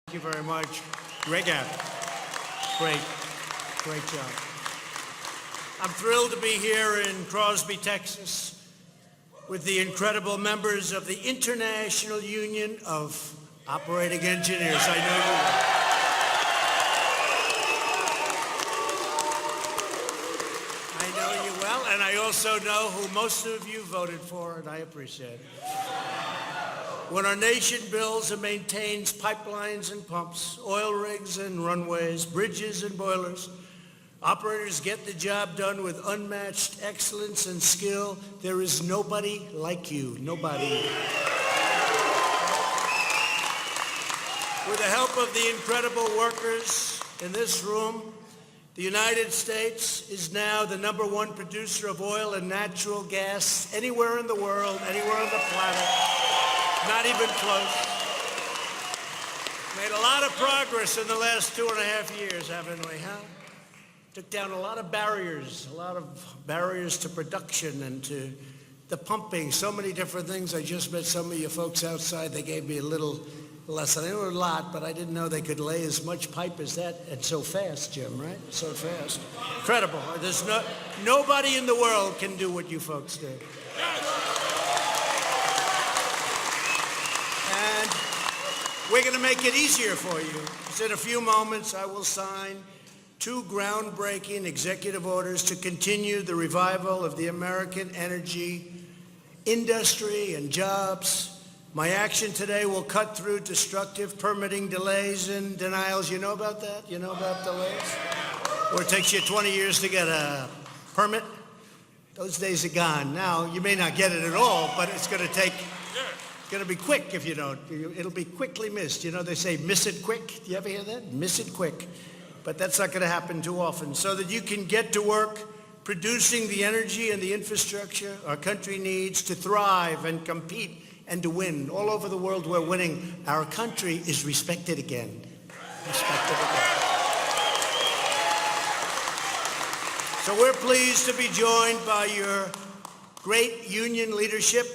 Thank you very much. Greg Abbott. Great job. I'm thrilled to be here in Crosby, Texas, with the incredible members of the International Union of Operating Engineers. I know you will. I know you well, and I also know who most of you voted for, and I appreciate it. When our nation builds and maintains pipelines and pumps, oil rigs and runways, bridges and boilers, operators get the job done with unmatched excellence and skill. There is nobody like you, nobody. With the help of the incredible workers in this room, the United States is now the #1 producer of oil and natural gas anywhere in the world, anywhere on the planet. Not even close. Made a lot of progress in the last 2.5 years, haven't we, huh? Took down a lot of barriers to production and to the pumping, so many different things. I just met some of you folks outside. They gave me a little lesson. I knew a lot, but I didn't know they could lay as much pipe as that, and so fast, Jim, right? So fast. Incredible. There's nobody in the world can do what you folks do. And we're going to make it easier for you. Because in a few moments, I will sign 2 groundbreaking executive orders to continue the revival of the American energy industry and jobs. My action today will cut through destructive permitting delays and denials. You know about that? You know about delays? Where it takes you 20 years to get a permit? Those days are gone. Now, you may not get it at all, but it's going to take... It's going to be quick if you don't. It'll be quickly missed. You know, they say miss it quick. Do you ever hear that? Miss it quick. But that's not going to happen too often. So that you can get to work producing the energy and the infrastructure our country needs to thrive and compete and to win. All over the world we're winning. Our country is respected again. Respected again. So we're pleased to be joined by your great union leadership.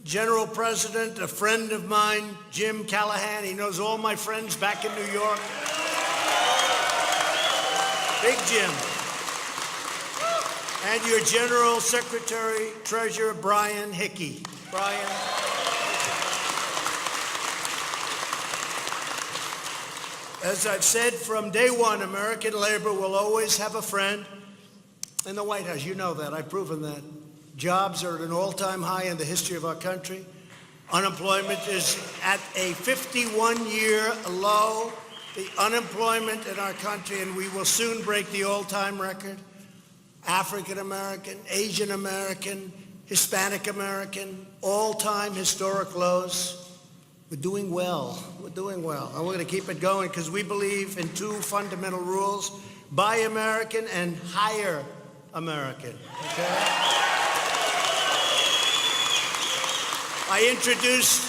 General President, a friend of mine, Jim Callahan. He knows all my friends back in New York. Big Jim. And your General Secretary, Treasurer, Brian Hickey. Brian. As I've said from day one, American labor will always have a friend in the White House. You know that. I've proven that. Jobs are at an all-time high in the history of our country. Unemployment is at a 51-year low. The unemployment in our country, and we will soon break the all-time record. African American, Asian American, Hispanic American, all-time historic lows. We're doing well. We're doing well. And we're going to keep it going because we believe in 2 fundamental rules: buy American and hire American. Okay? I introduced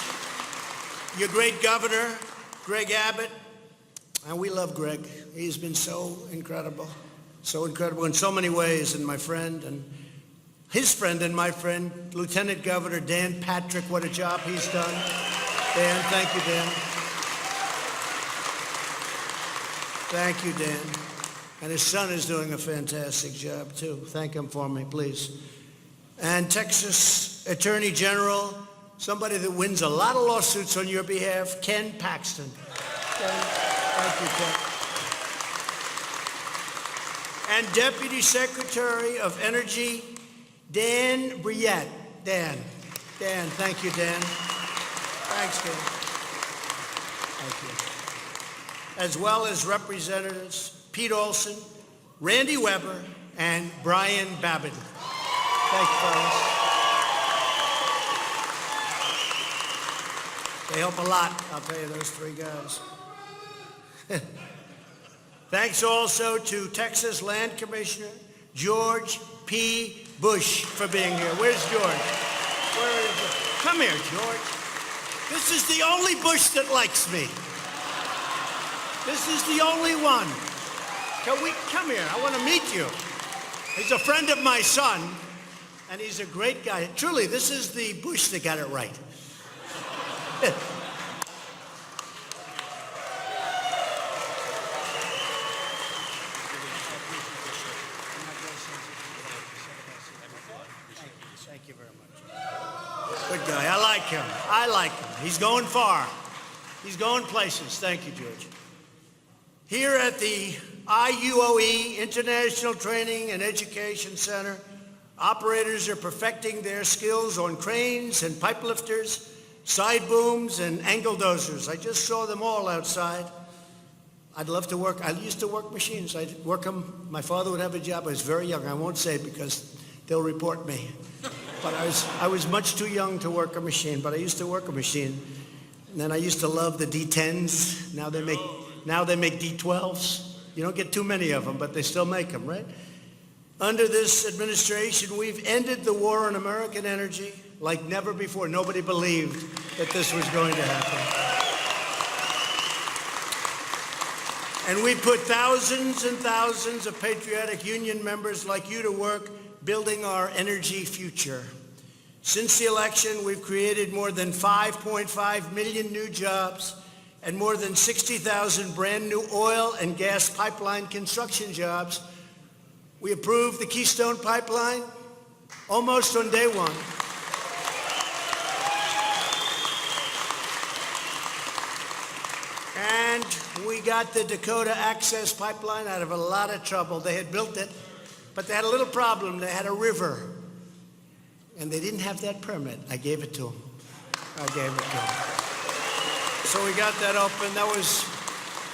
your great governor, Greg Abbott, and we love Greg. He's been so incredible in so many ways, and my friend, and his friend and my friend, Lieutenant Governor Dan Patrick. What a job he's done. Dan, thank you, Dan. Thank you, Dan. And his son is doing a fantastic job, too. Thank him for me, please. And Texas Attorney General, somebody that wins a lot of lawsuits on your behalf, Ken Paxton. Ken, thank you, Ken. And Deputy Secretary of Energy, Dan Brouillette. Dan, thank you, Dan. Thanks, Dan. Thank you. As well as Representatives Pete Olson, Randy Weber, and Brian Babin. Thank you, fellas. They help a lot, I'll tell you, those 3 guys. Thanks also to Texas Land Commissioner George P. Bush for being here. Where's George? Where is he? Come here, George. This is the only Bush that likes me. This is the only one. Come here, I want to meet you. He's a friend of my son, and he's a great guy. Truly, this is the Bush that got it right. guy. I like him. I like him. He's going far. He's going places. Thank you, George. Here at the IUOE, International Training and Education Center, operators are perfecting their skills on cranes and pipe lifters, side booms, and angle dozers. I just saw them all outside. I'd love to work. I used to work machines. I'd work them. My father would have a job. I was very young. I won't say it because they'll report me. But I was much too young to work a machine, but I used to work a machine. And then I used to love the D10s. Now they make D12s. You don't get too many of them, but they still make them, right? Under this administration, we've ended the war on American energy like never before. Nobody believed that this was going to happen. And we put thousands and thousands of patriotic union members like you to work building our energy future. Since the election, we've created more than 5.5 million new jobs and more than 60,000 brand new oil and gas pipeline construction jobs. We approved the Keystone Pipeline almost on day one. And we got the Dakota Access Pipeline out of a lot of trouble. They had built it, but they had a little problem. They had a river, and they didn't have that permit. I gave it to them. So we got that open. That was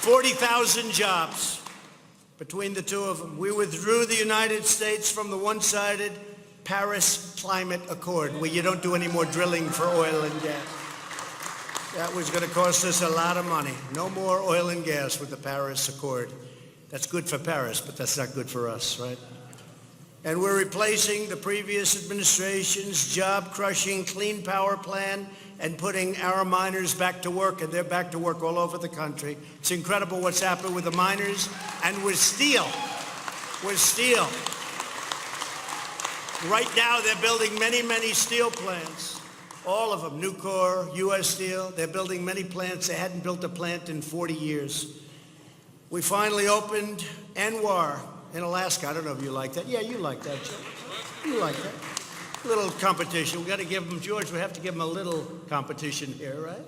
40,000 jobs between the two of them. We withdrew the United States from the one-sided Paris Climate Accord, where you don't do any more drilling for oil and gas. That was going to cost us a lot of money. No more oil and gas with the Paris Accord. That's good for Paris, but that's not good for us, right? And we're replacing the previous administration's job-crushing Clean Power Plan and putting our miners back to work, and they're back to work all over the country. It's incredible what's happened with the miners and with steel. With steel. Right now, they're building many, many steel plants. All of them, Nucor, U.S. Steel. They're building many plants. They hadn't built a plant in 40 years. We finally opened ANWR in Alaska. I don't know if you like that. Yeah, you like that, Joe. You like that. A little competition. We got to give them, George, we have to give them a little competition here, right?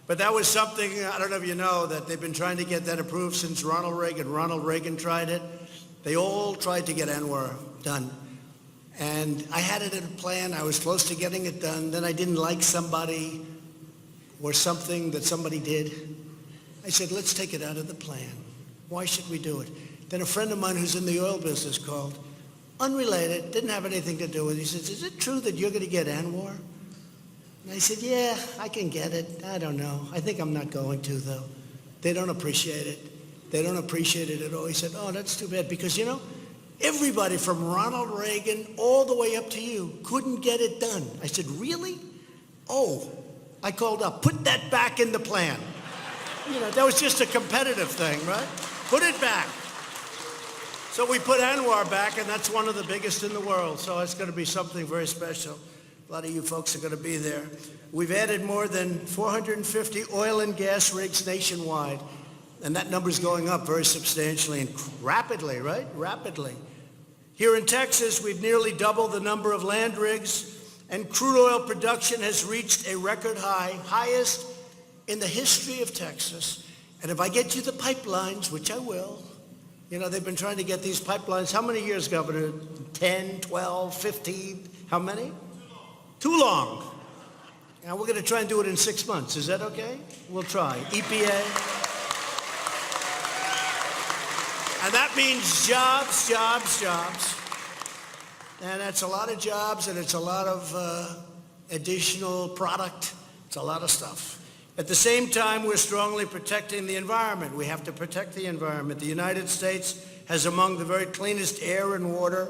But that was something, I don't know if you know, that they've been trying to get that approved since Ronald Reagan. Ronald Reagan tried it. They all tried to get ANWR done. And I had it in a plan. I was close to getting it done. Then I didn't like somebody or something that somebody did. I said, let's take it out of the plan. Why should we do it? Then a friend of mine who's in the oil business called, unrelated, didn't have anything to do with it. He says, is it true that you're going to get ANWR? And I said, yeah, I can get it. I don't know. I think I'm not going to, though. They don't appreciate it. They don't appreciate it at all. He said, oh, that's too bad, because, you know, everybody from Ronald Reagan all the way up to you couldn't get it done. I said, really? Oh, I called up, put that back in the plan. You know, that was just a competitive thing, right? Put it back. So we put ANWR back, and that's one of the biggest in the world. So it's going to be something very special. A lot of you folks are going to be there. We've added more than 450 oil and gas rigs nationwide. And that number's going up very substantially and rapidly, right? Rapidly. Here in Texas, we've nearly doubled the number of land rigs, and crude oil production has reached a record high, highest in the history of Texas. And if I get you the pipelines, which I will, you know, they've been trying to get these pipelines. How many years, Governor? 10, 12, 15? How many? Too long. Now, we're going to try and do it in 6 months. Is that okay? We'll try. EPA. And that means jobs, jobs, jobs. And that's a lot of jobs, and it's a lot of additional product. It's a lot of stuff. At the same time, we're strongly protecting the environment. We have to protect the environment. The United States has among the very cleanest air and water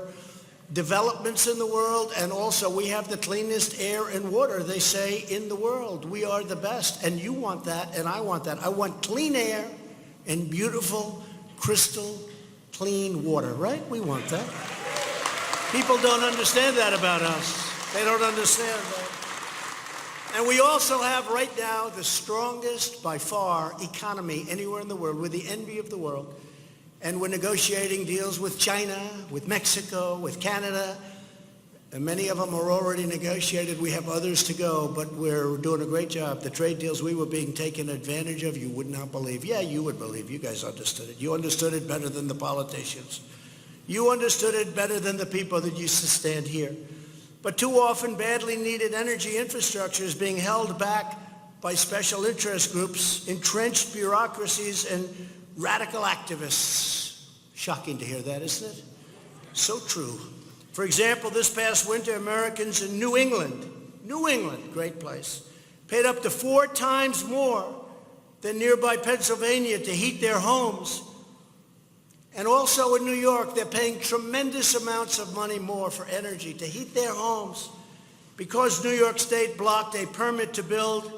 developments in the world, and also we have the cleanest air and water, they say, in the world. We are the best, and you want that, and I want that. I want clean air and beautiful, crystal clean water, right? We want that. People don't understand that about us. They don't understand that. And we also have right now the strongest, by far, economy anywhere in the world. We're the envy of the world. And we're negotiating deals with China, with Mexico, with Canada. And many of them are already negotiated. We have others to go, but we're doing a great job. The trade deals we were being taken advantage of, you would not believe. Yeah, you would believe. You guys understood it. You understood it better than the politicians. You understood it better than the people that used to stand here. But too often, badly needed energy infrastructure is being held back by special interest groups, entrenched bureaucracies, and radical activists. Shocking to hear that, isn't it? So true. For example, this past winter, Americans in New England, great place, paid up to 4 times more than nearby Pennsylvania to heat their homes. And also in New York, they're paying tremendous amounts of money more for energy to heat their homes because New York State blocked a permit to build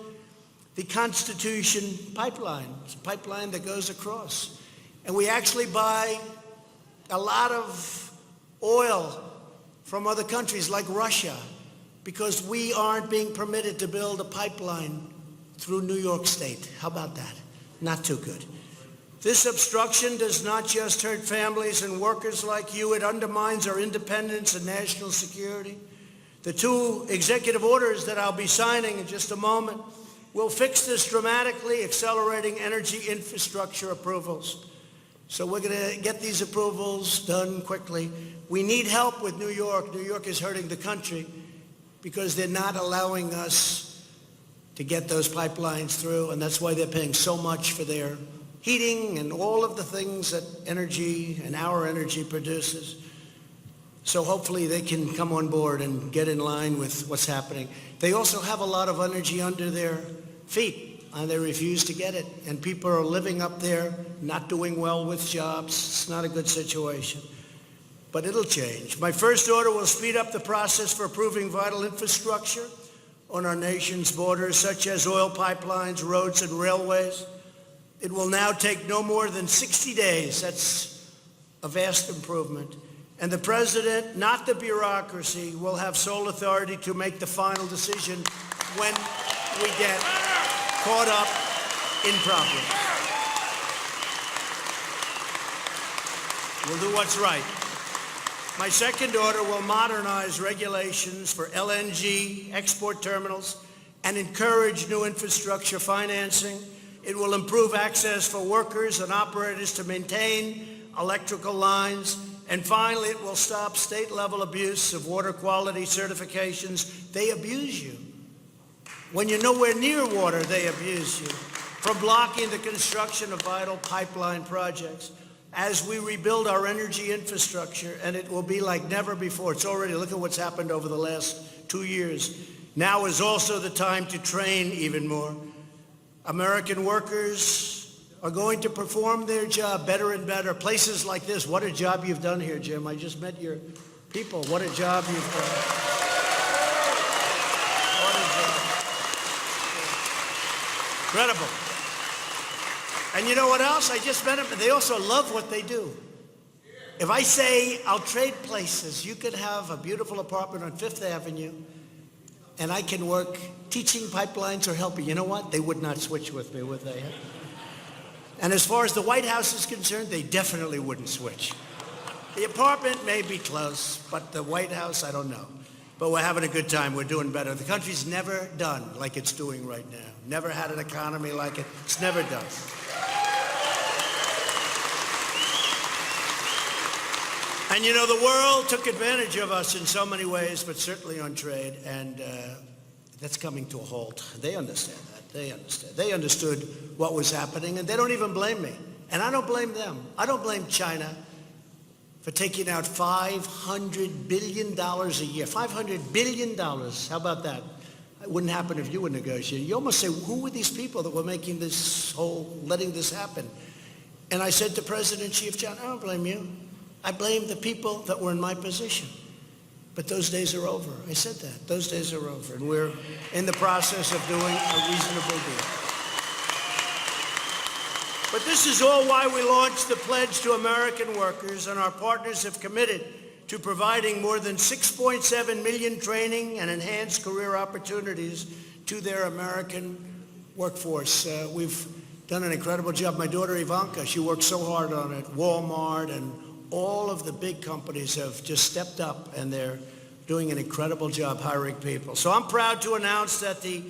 the Constitution pipeline. It's a pipeline that goes across. And we actually buy a lot of oil from other countries like Russia because we aren't being permitted to build a pipeline through New York State. How about that? Not too good. This obstruction does not just hurt families and workers like you, it undermines our independence and national security. The 2 executive orders that I'll be signing in just a moment will fix this dramatically, accelerating energy infrastructure approvals. So we're going to get these approvals done quickly. We need help with New York. New York is hurting the country because they're not allowing us to get those pipelines through, and that's why they're paying so much for their heating and all of the things that energy and our energy produces. So hopefully they can come on board and get in line with what's happening. They also have a lot of energy under their feet, and they refuse to get it. And people are living up there, not doing well with jobs. It's not a good situation. But it'll change. My first order will speed up the process for approving vital infrastructure on our nation's borders, such as oil pipelines, roads, and railways. It will now take no more than 60 days. That's a vast improvement. And the president, not the bureaucracy, will have sole authority to make the final decision when we get caught up in problems. We'll do what's right. My second order will modernize regulations for LNG export terminals and encourage new infrastructure financing. It will improve access for workers and operators to maintain electrical lines. And finally, it will stop state-level abuse of water quality certifications. They abuse you. When you're nowhere near water, they abuse you. From blocking the construction of vital pipeline projects. As we rebuild our energy infrastructure, and it will be like never before. It's already, look at what's happened over the last 2 years. Now is also the time to train even more. American workers are going to perform their job better and better. Places like this, what a job you've done here, Jim. I just met your people. What a job you've done. What a job. Incredible. And you know what else? I just met them. They also love what they do. If I say I'll trade places, you could have a beautiful apartment on Fifth Avenue, and I can work teaching pipelines or helping. You know what? They would not switch with me, would they? And as far as the White House is concerned, they definitely wouldn't switch. The apartment may be close, but the White House, I don't know. But we're having a good time. We're doing better. The country's never done like it's doing right now. Never had an economy like it. It's never done. And you know, the world took advantage of us in so many ways, but certainly on trade, and that's coming to a halt. They understand that. They understand. They understood what was happening, and they don't even blame me. And I don't blame them. I don't blame China for taking out $500 billion a year. $500 billion. How about that? It wouldn't happen if you were negotiating. You almost say, who were these people that were making this whole, letting this happen? And I said to President Xi of China, I don't blame you. I blame the people that were in my position. But those days are over. I said that. Those days are over. And we're in the process of doing a reasonable deal. But this is all why we launched the Pledge to American Workers, and our partners have committed to providing more than 6.7 million training and enhanced career opportunities to their American workforce. We've done an incredible job. My daughter Ivanka, she worked so hard on it. Walmart and all of the big companies have just stepped up, and they're doing an incredible job hiring people. So I'm proud to announce that the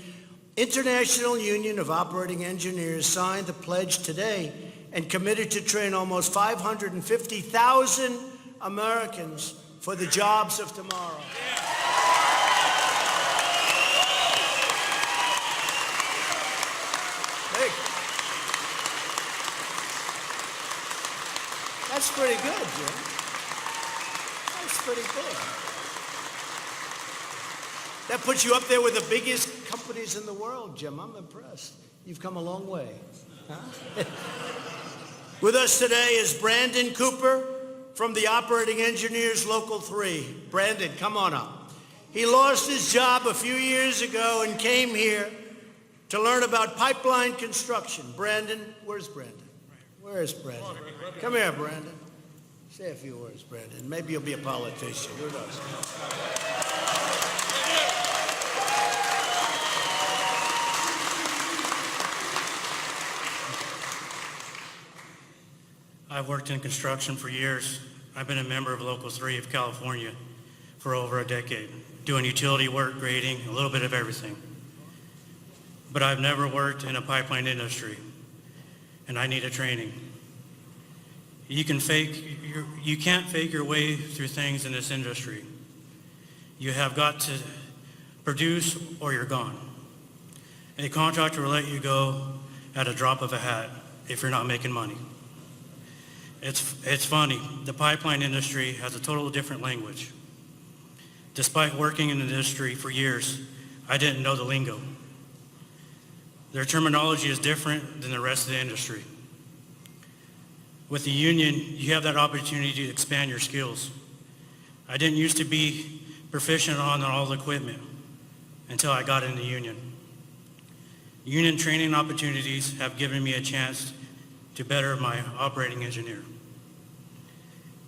International Union of Operating Engineers signed the pledge today and committed to train almost 550,000 Americans for the jobs of tomorrow. Hey, that's pretty good, Jim. That's pretty good. That puts you up there with the biggest companies in the world, Jim. I'm impressed. You've come a long way. Huh? With us today is Brandon Cooper from the Operating Engineers Local 3. Brandon, come on up. He lost his job a few years ago and came here to learn about pipeline construction. Brandon, where's Brandon? Where's Brandon? Come here, Brandon. Say a few words, Brandon. Maybe you'll be a politician. Who knows? I've worked in construction for years. I've been a member of Local 3 of California for over a decade, doing utility work, grading, a little bit of everything. But I've never worked in a pipeline industry, and I need a training. You can't fake your way through things in this industry. You have got to produce or you're gone. A contractor will let you go at a drop of a hat if you're not making money. It's funny, the pipeline industry has a totally different language. Despite working in the industry for years, I didn't know the lingo. Their terminology is different than the rest of the industry. With the union, you have that opportunity to expand your skills. I didn't used to be proficient on all the equipment until I got in the union. Union training opportunities have given me a chance to better my operating engineer,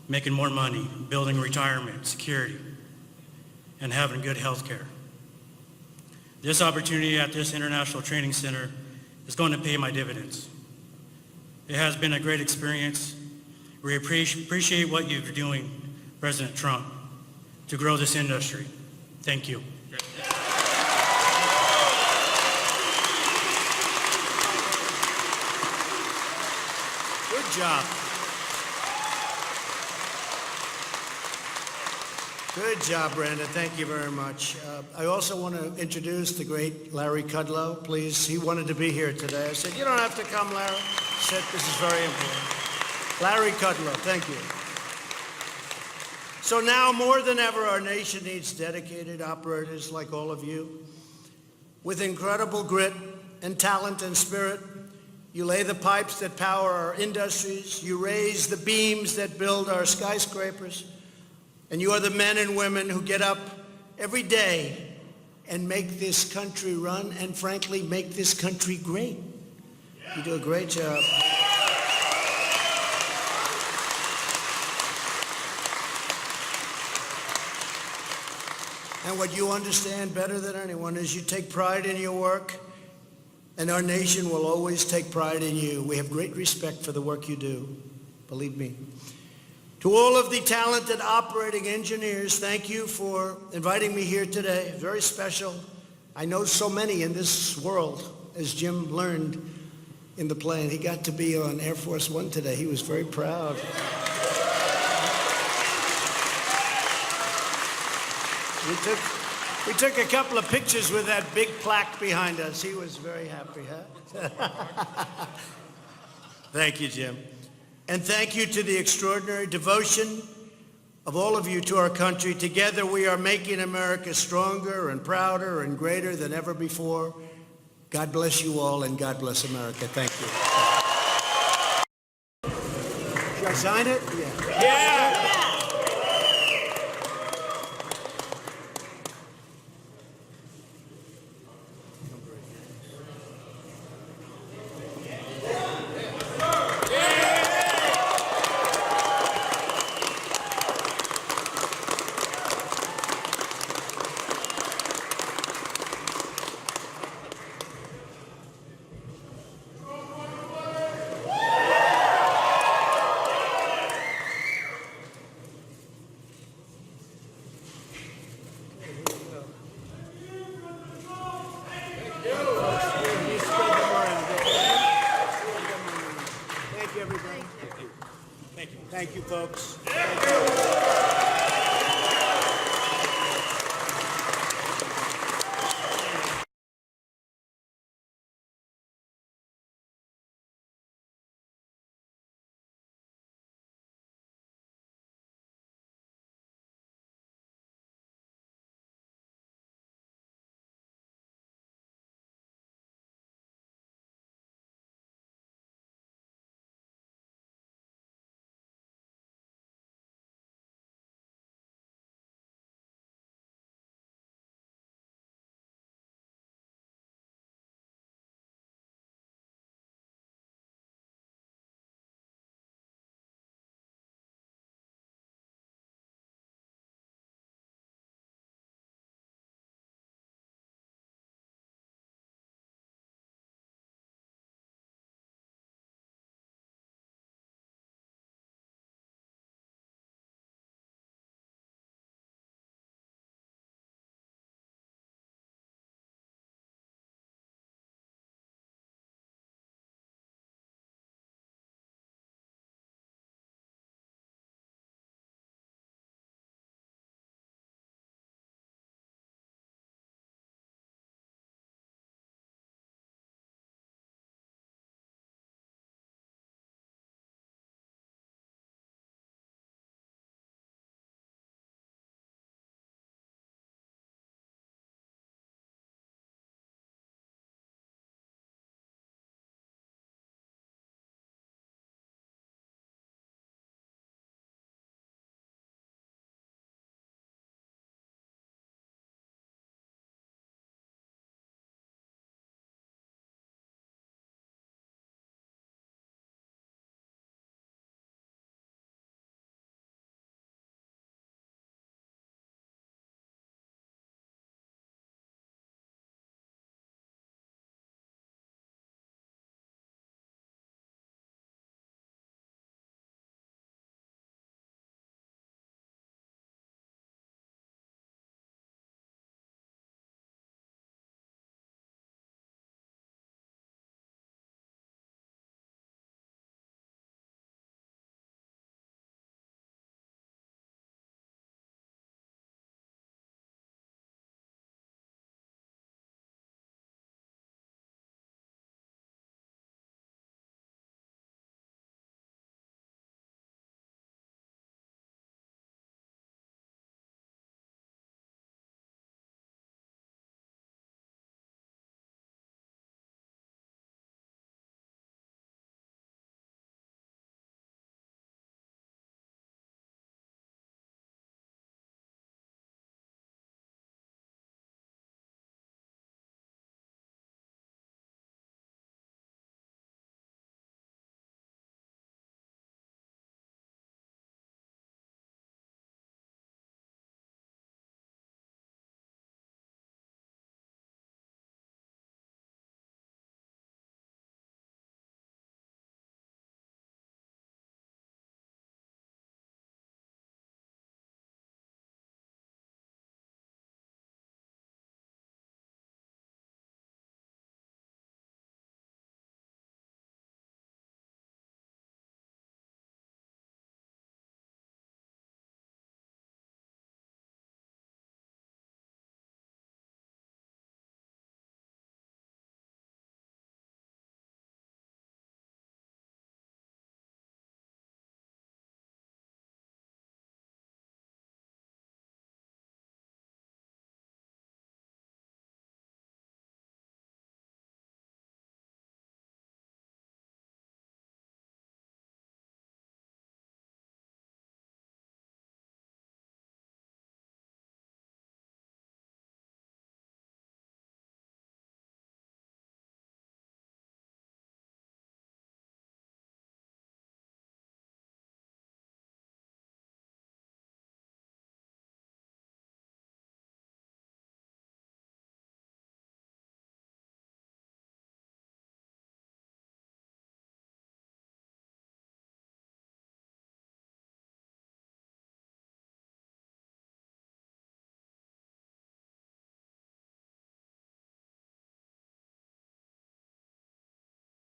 making more money, building retirement, security, and having good health care. This opportunity at this International Training Center is going to pay my dividends. It has been a great experience. We appreciate what you're doing, President Trump, to grow this industry. Thank you. Good job. Good job, Brandon. Thank you very much. I also want to introduce the great Larry Kudlow, please. He wanted to be here today. I said, you don't have to come, Larry. He said, this is very important. Larry Kudlow, thank you. So now more than ever, our nation needs dedicated operators like all of you. With incredible grit and talent and spirit, you lay the pipes that power our industries. You raise the beams that build our skyscrapers. And you are the men and women who get up every day and make this country run and, frankly, make this country great. You do a great job. And what you understand better than anyone is you take pride in your work, and our nation will always take pride in you. We have great respect for the work you do, believe me. To all of the talented operating engineers, thank you for inviting me here today. Very special. I know so many in this world, as Jim learned in the plane. He got to be on Air Force One today. He was very proud. We took a couple of pictures with that big plaque behind us. He was very happy, huh? Thank you, Jim. And thank you to the extraordinary devotion of all of you to our country. Together we are making America stronger and prouder and greater than ever before. God bless you all, and God bless America. Thank you. Should I sign it? Yeah. Yeah! everybody. Thank you. Thank you, folks.